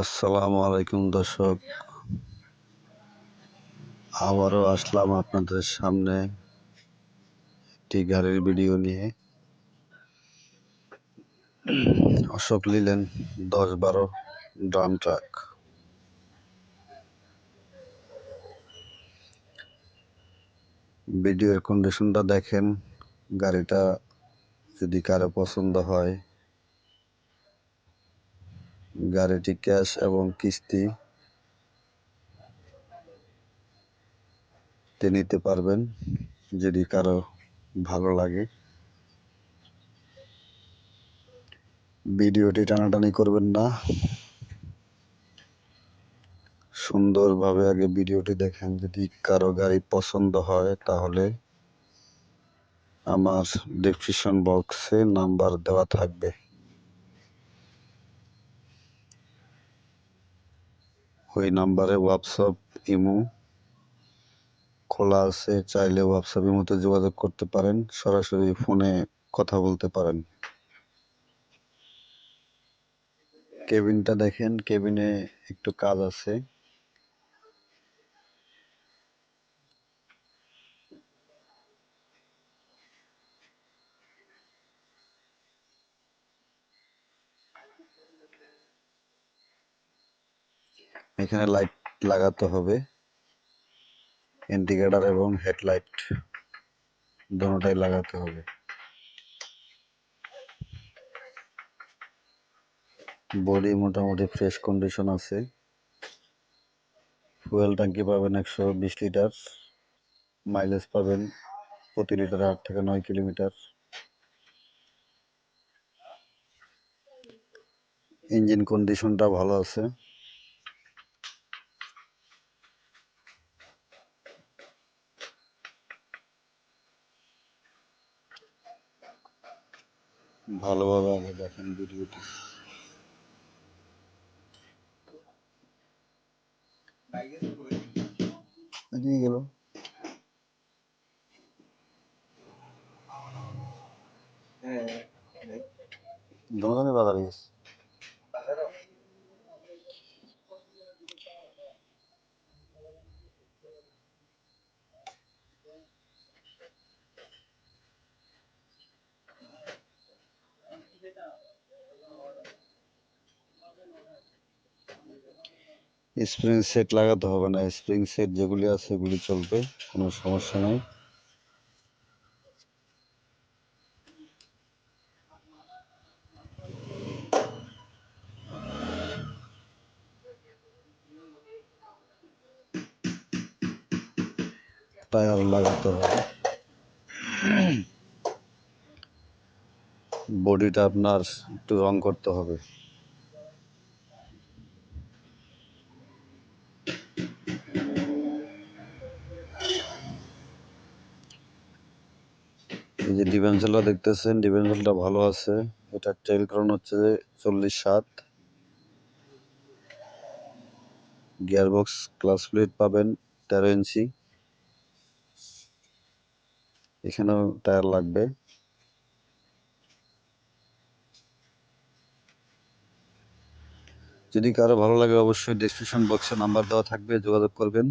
আসসালামু আলাইকুম দর্শক, আবারও আসলাম আপনাদের সামনে একটি গাড়ির ভিডিও নিয়ে। Ashok Leyland 10-12 drum truck. ভিডিওর কন্ডিশনটা দেখেন। গাড়িটা যদি কারো পছন্দ হয়, গাড়িটি ক্যাশ এবং কিস্তি নিতে পারবেন যদি কারো ভালো লাগে। ভিডিওটি টানাটানি করবেন না, সুন্দরভাবে আগে ভিডিওটি দেখেন। যদি কারো গাড়ি পছন্দ হয় তাহলে আমার ডেসক্রিপশন বক্সে নাম্বার দেওয়া থাকবে, ওই নাম্বারে হোয়াটসঅ্যাপ ইমো খোলা আছে। চাইলে হোয়াটসঅ্যাপ ইমোতে যোগাযোগ করতে পারেন, সরাসরি ফোনে কথা বলতে পারেন। কেবিনটা দেখেন, কেবিনে একটু কাজ আছে। এখানে লাইট লাগাতে হবে, ইন্ডিকেটর এবং হেডলাইট দুটোটাই লাগাতে হবে। বডি মোটামুটি ফ্রেশ কন্ডিশন আছে। ফুয়েল ট্যাঙ্কি পাবেন 120 লিটার, মাইলেজ পাবেন প্রতি লিটারে 8 থেকে 9 কিলোমিটার। ইঞ্জিন কন্ডিশনটা ভালো আছে। ভালোভাবে আগে দেখেন ভিডিওটি। গেল দোকানে বাজারে গেছে। স্প্রিং সেট লাগাতে হবে না, স্প্রিং সেট যেগুলি আছে সেগুলি চলবে, কোনো সমস্যা নাই। টায়ার লাগাতে হবে। বডিটা আপনার একটু রং করতে হবে। এই যে ডিফেন্সেলটা দেখতেছেন, ডিফেন্সেলটা ভালো আছে। এটা ট্রেল ক্রন হচ্ছে 40/7। গিয়ারবক্স ক্লাস প্লেট পাবেন 13 ইঞ্চি। এখানেও টায়ার লাগবে। যদি কারো ভালো লাগে অবশ্যই ডেসক্রিপশন বক্সে নাম্বার দেওয়া থাকবে, যোগাযোগ করবেন।